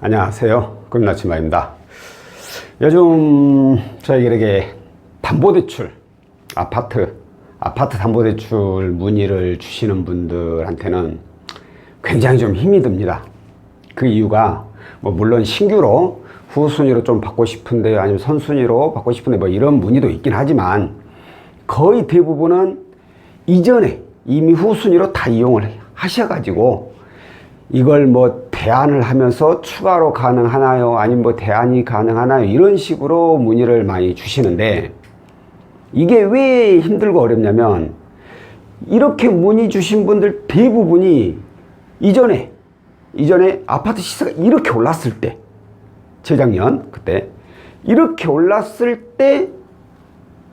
안녕하세요. 금나치마입니다. 요즘 저희에게 담보대출, 아파트 담보대출 문의를 주시는 분들한테는 굉장히 좀 힘이 듭니다. 그 이유가 물론 신규로 후순위로 좀 받고 싶은데 아니면 선순위로 받고 싶은데 이런 문의도 있긴 하지만 거의 대부분은 이전에 이미 후순위로 다 이용을 하셔가지고 이걸 대안을 하면서 추가로 가능하나요? 아니면 대안이 가능하나요? 이런 식으로 문의를 많이 주시는데 이게 왜 힘들고 어렵냐면 이렇게 문의 주신 분들 대부분이 이전에 아파트 시세가 이렇게 올랐을 때 재작년 그때 이렇게 올랐을 때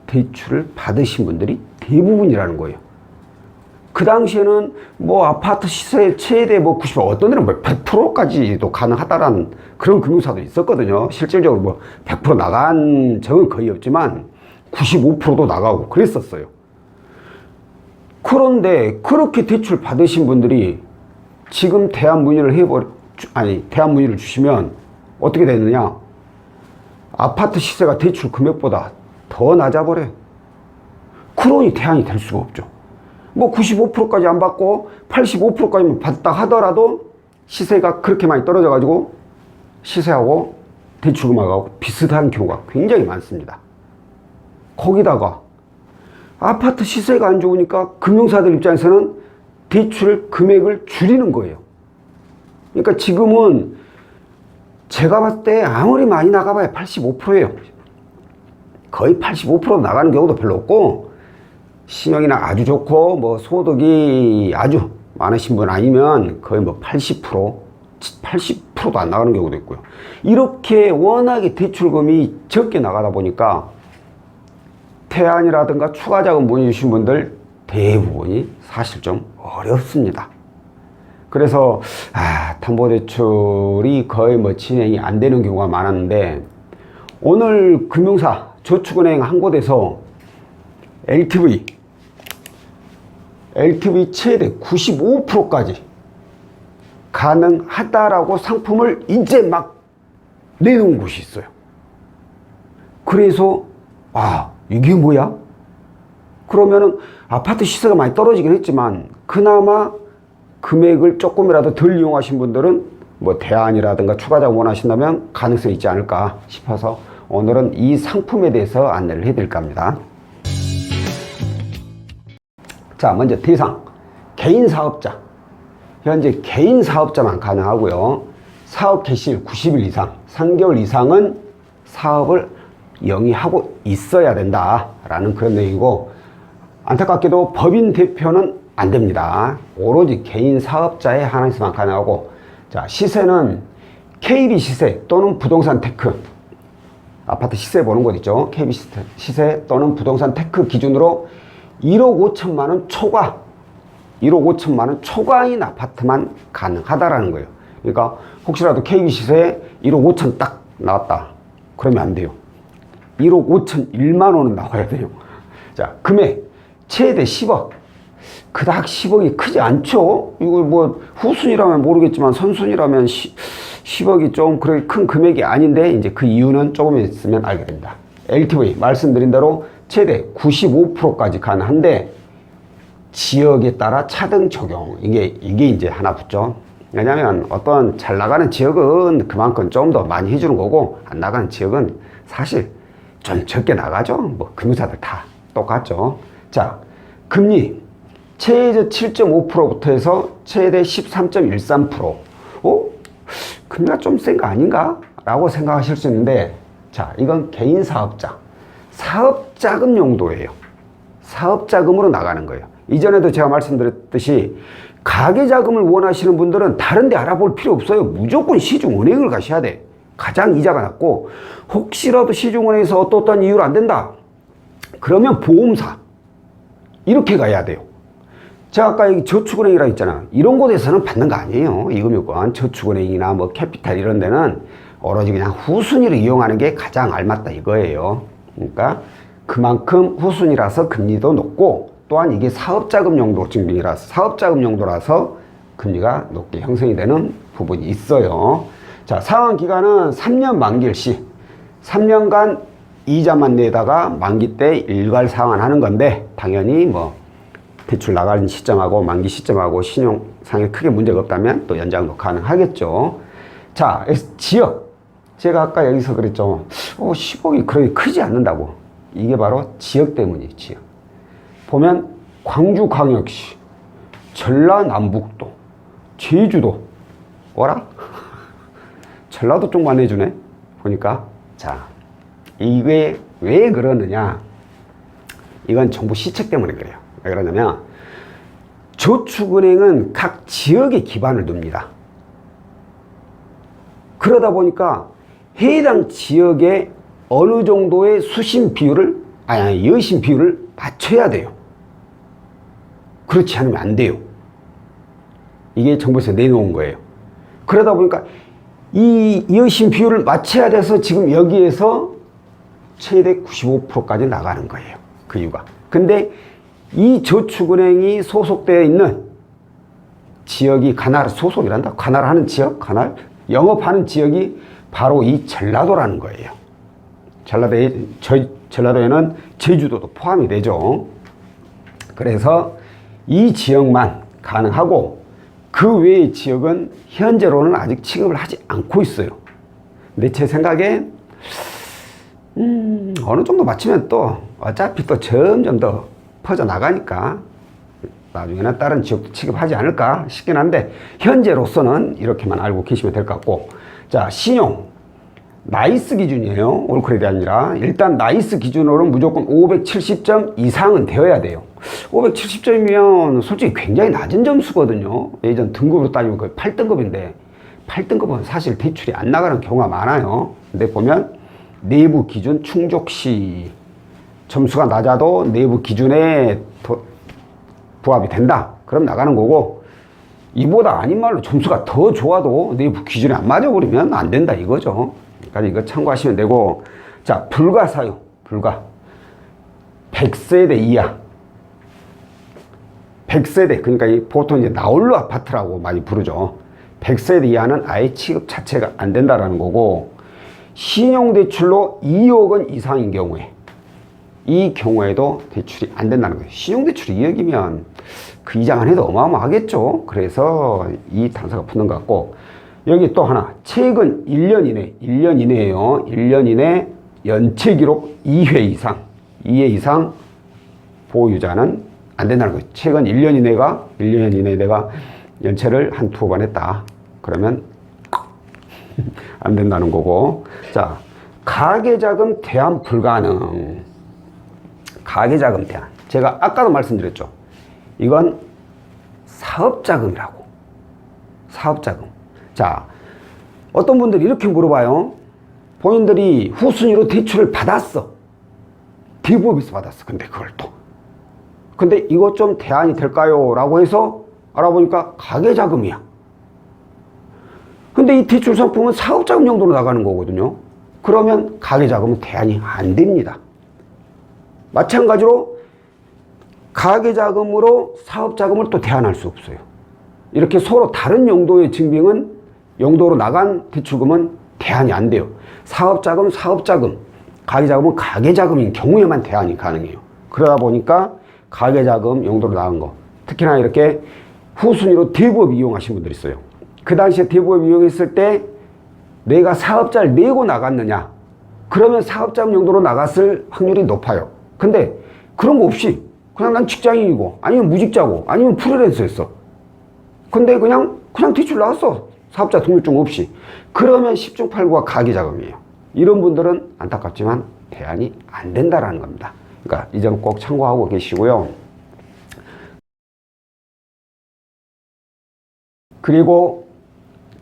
대출을 받으신 분들이 대부분이라는 거예요. 그 당시에는 아파트 시세 최대 90%, 어떤 데는 100%까지도 가능하다라는 그런 금융사도 있었거든요. 실질적으로 100% 나간 적은 거의 없지만 95%도 나가고 그랬었어요. 그런데 그렇게 대출 받으신 분들이 지금 대안 문의를 주시면 어떻게 되느냐? 아파트 시세가 대출 금액보다 더 낮아버려요. 그러니 대안이 될 수가 없죠. 95%까지 안 받고 85%까지만 받다 하더라도 시세가 그렇게 많이 떨어져 가지고 시세하고 대출금액하고 비슷한 경우가 굉장히 많습니다. 거기다가 아파트 시세가 안 좋으니까 금융사들 입장에서는 대출 금액을 줄이는 거예요. 그러니까 지금은 제가 봤을 때 아무리 많이 나가봐야 85%예요. 거의 85% 나가는 경우도 별로 없고 신용이나 아주 좋고 소득이 아주 많으신 분 아니면 거의 80%도 안 나가는 경우도 있고요. 이렇게 워낙에 대출금이 적게 나가다 보니까 태안이라든가 추가 자금 문의 주신 분들 대부분이 사실 좀 어렵습니다. 그래서 담보대출이 거의 진행이 안 되는 경우가 많았는데 오늘 금융사 저축은행 한 곳에서 LTV 최대 95%까지 가능하다라고 상품을 이제 막 내놓은 곳이 있어요. 그래서 이게 뭐야? 그러면은 아파트 시세가 많이 떨어지긴 했지만 그나마 금액을 조금이라도 덜 이용하신 분들은 대안이라든가 추가 자금 원하신다면 가능성이 있지 않을까 싶어서 오늘은 이 상품에 대해서 안내를 해드릴까 합니다. 자, 먼저 대상 개인 사업자. 현재 개인 사업자만 가능하고요. 사업 개시일 90일 이상, 3개월 이상은 사업을 영위하고 있어야 된다라는 그런 내용이고, 안타깝게도 법인 대표는 안 됩니다. 오로지 개인 사업자에 한해서만 가능하고, 자, 시세는 KB 시세 또는 부동산 테크, 아파트 시세 보는 곳 있죠. KB 시세 또는 부동산 테크 기준으로 1억 5천만 원 초과, 1억 5천만 원 초과인 아파트만 가능하다라는 거예요. 그러니까 혹시라도 KB 시세에 1억 5천 딱 나왔다. 그러면 안 돼요. 1억 5천 1만 원은 나와야 돼요. 자, 금액 최대 10억. 그닥 10억이 크지 않죠? 이거 후순위라면 모르겠지만 선순위라면 10억이 좀 그렇게 큰 금액이 아닌데 이제 그 이유는 조금 있으면 알게 됩니다. LTV 말씀드린 대로 최대 95%까지 가능한데 지역에 따라 차등 적용 이게 이제 하나 붙죠. 왜냐하면 어떤 잘 나가는 지역은 그만큼 좀 더 많이 해주는 거고 안 나가는 지역은 사실 좀 적게 나가죠. 금융사들 다 똑같죠. 자, 금리 최저 7.5%부터 해서 최대 13.13%. 금리가 좀 센 거 아닌가? 라고 생각하실 수 있는데, 자, 이건 개인 사업자 사업자금 용도예요. 사업자금으로 나가는 거예요. 이전에도 제가 말씀드렸듯이 가계자금을 원하시는 분들은 다른 데 알아볼 필요 없어요. 무조건 시중은행을 가셔야 돼. 가장 이자가 낮고, 혹시라도 시중은행에서 어떤 이유로 안 된다 그러면 보험사 이렇게 가야 돼요. 제가 아까 여기 저축은행이라 했잖아. 이런 곳에서는 받는 거 아니에요. 이 금융권 저축은행이나 캐피탈 이런 데는 오로지 그냥 후순위를 이용하는 게 가장 알맞다 이거예요. 그러니까 그만큼 후순위라서 금리도 높고 또한 이게 사업자금 용도 증빙이라서 사업자금 용도라서 금리가 높게 형성이 되는 부분이 있어요. 자, 상환 기간은 3년 만기일 시 3년간 이자만 내다가 만기 때 일괄 상환하는 건데 당연히 뭐 대출 나가는 시점하고 만기 시점하고 신용상에 크게 문제가 없다면 또 연장도 가능하겠죠. 자, 지역. 제가 아까 여기서 그랬죠. 10억이 그렇게 크지 않는다고. 이게 바로 지역 때문이에요. 지역. 보면 광주광역시, 전라남북도, 제주도. 어라? 전라도 쪽만 해주네. 보니까. 자, 이게 왜 그러느냐. 이건 정부 시책 때문에 그래요. 왜 그러냐면 저축은행은 각 지역에 기반을 둡니다. 그러다 보니까 해당 지역에 어느 정도의 수신 비율을 여신 비율을 맞춰야 돼요. 그렇지 않으면 안 돼요. 이게 정부에서 내놓은 거예요. 그러다 보니까 이 여신 비율을 맞춰야 돼서 지금 여기에서 최대 95%까지 나가는 거예요. 그 이유가. 근데 이 저축은행이 소속되어 있는 지역이 관할 소속이란다. 관할하는 지역, 관할 영업하는 지역이 바로 이 전라도라는 거예요. 전라도에는 제주도도 포함이 되죠. 그래서 이 지역만 가능하고 그 외의 지역은 현재로는 아직 취급을 하지 않고 있어요. 근데 제 생각에 어느 정도 맞추면 또 어차피 또 점점 더 퍼져나가니까 나중에는 다른 지역도 취급하지 않을까 싶긴 한데 현재로서는 이렇게만 알고 계시면 될 것 같고. 자, 신용 나이스 기준이에요. 올크red이 아니라. 일단 나이스 기준으로는 무조건 570점 이상은 되어야 돼요. 570점이면 솔직히 굉장히 낮은 점수거든요. 예전 등급으로 따지면 거의 8등급인데 8등급은 사실 대출이 안 나가는 경우가 많아요. 근데 보면 내부 기준 충족 시 점수가 낮아도 내부 기준에 부합이 된다. 그럼 나가는 거고, 이보다 아닌 말로 점수가 더 좋아도 내부 기준에 안 맞아버리면 안 된다 이거죠. 그러니까 이거 참고하시면 되고. 자, 불가 사유. 불가 100세대 이하 100세대, 그러니까 보통 이제 나홀로 아파트라고 많이 부르죠. 100세대 이하는 아예 취급 자체가 안 된다라는 거고, 신용대출로 2억 원 이상인 경우에 이 경우에도 대출이 안 된다는 거예요. 신용대출이 2억이면 그 이자만 해도 어마어마하겠죠. 그래서 이 단서가 붙는 것 같고, 여기 또 하나, 최근 1년 이내, 1년 이내에요. 1년 이내 연체 기록 2회 이상 보유자는 안 된다는 거예요. 최근 1년 이내에 내가 연체를 한 2번 했다. 그러면 안 된다는 거고. 자, 가계자금 대안 불가능. 가계자금 대안. 제가 아까도 말씀드렸죠. 이건 사업자금이라고. 사업자금. 자, 어떤 분들이 이렇게 물어봐요. 본인들이 후순위로 대출을 받았어. 대부업에서 받았어. 근데 그걸 또. 근데 이것 좀 대안이 될까요? 라고 해서 알아보니까 가계자금이야. 근데 이 대출 상품은 사업자금 용도로 나가는 거거든요. 그러면 가계자금은 대안이 안 됩니다. 마찬가지로 가계자금으로 사업자금을 또 대안할 수 없어요. 이렇게 서로 다른 용도의 용도로 나간 대출금은 대안이 안 돼요. 사업자금, 가계자금은 가계자금인 경우에만 대안이 가능해요. 그러다 보니까 가계자금 용도로 나간 거, 특히나 이렇게 후순위로 대부업 이용하신 분들이 있어요. 그 당시에 대부업 이용했을 때 내가 사업자를 내고 나갔느냐, 그러면 사업자금 용도로 나갔을 확률이 높아요. 근데 그런 거 없이 그냥 난 직장인이고, 아니면 무직자고, 아니면 프리랜서였어. 근데 그냥 대출 나왔어. 사업자 등록증 없이. 그러면 10중 8구가 가계자금이에요. 이런 분들은 안타깝지만 대안이 안 된다라는 겁니다. 그러니까 이 점 꼭 참고하고 계시고요. 그리고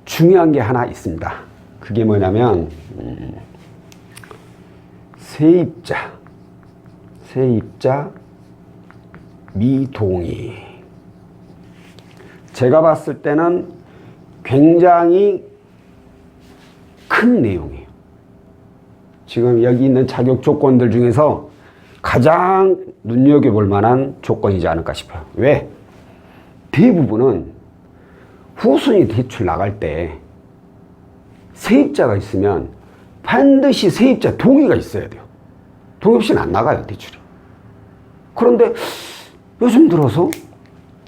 중요한 게 하나 있습니다. 그게 뭐냐면 세입자 미동의. 제가 봤을 때는 굉장히 큰 내용이에요. 지금 여기 있는 자격 조건들 중에서 가장 눈여겨볼 만한 조건이지 않을까 싶어요. 왜? 대부분은 후순위 대출 나갈 때 세입자가 있으면 반드시 세입자 동의가 있어야 돼요. 동의 없이는 안 나가요, 대출이. 그런데 요즘 들어서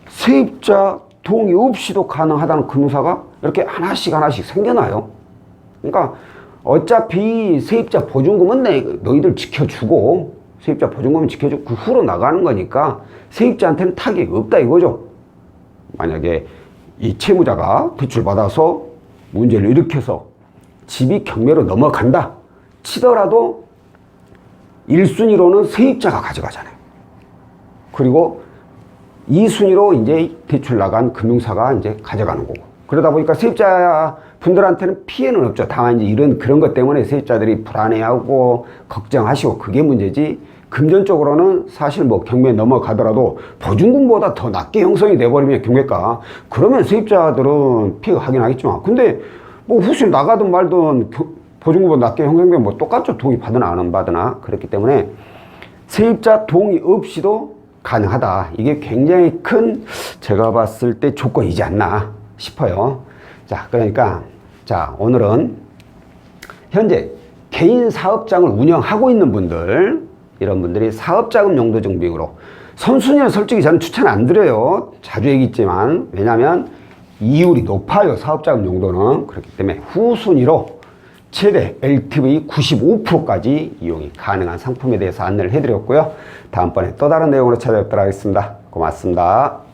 세입자 동의 없이도 가능하다는 금융사가 이렇게 하나씩 생겨나요. 그러니까 어차피 세입자 보증금은 너희들 지켜주고, 세입자 보증금은 지켜주고 그 후로 나가는 거니까 세입자한테는 타격이 없다 이거죠. 만약에 이 채무자가 대출받아서 문제를 일으켜서 집이 경매로 넘어간다 치더라도 1순위로는 세입자가 가져가잖아요. 그리고 2순위로 이제 대출 나간 금융사가 이제 가져가는 거고. 그러다 보니까 세입자 분들한테는 피해는 없죠. 다만 이제 그런 것 때문에 세입자들이 불안해하고 걱정하시고 그게 문제지. 금전적으로는 사실 뭐 경매 넘어가더라도 보증금보다 더 낮게 형성이 돼버리면 경매가, 그러면 세입자들은 피해가 하긴 하겠지만, 근데 뭐 후순위 나가든 말든 보증금보다 낮게 형성되면 뭐 똑같죠. 동의 받으나 안 받으나. 그렇기 때문에 세입자 동의 없이도 가능하다. 이게 굉장히 큰 제가 봤을 때 조건이지 않나 싶어요. 자, 그러니까 자, 오늘은 현재 개인 사업장을 운영하고 있는 분들, 이런 분들이 사업자금 용도 증빙으로, 선순위는 솔직히 저는 추천 안 드려요. 자주 얘기했지만, 왜냐하면 이율이 높아요. 사업자금 용도는. 그렇기 때문에 후순위로 최대 LTV 95%까지 이용이 가능한 상품에 대해서 안내를 해드렸고요. 다음번에 또 다른 내용으로 찾아뵙도록 하겠습니다. 고맙습니다.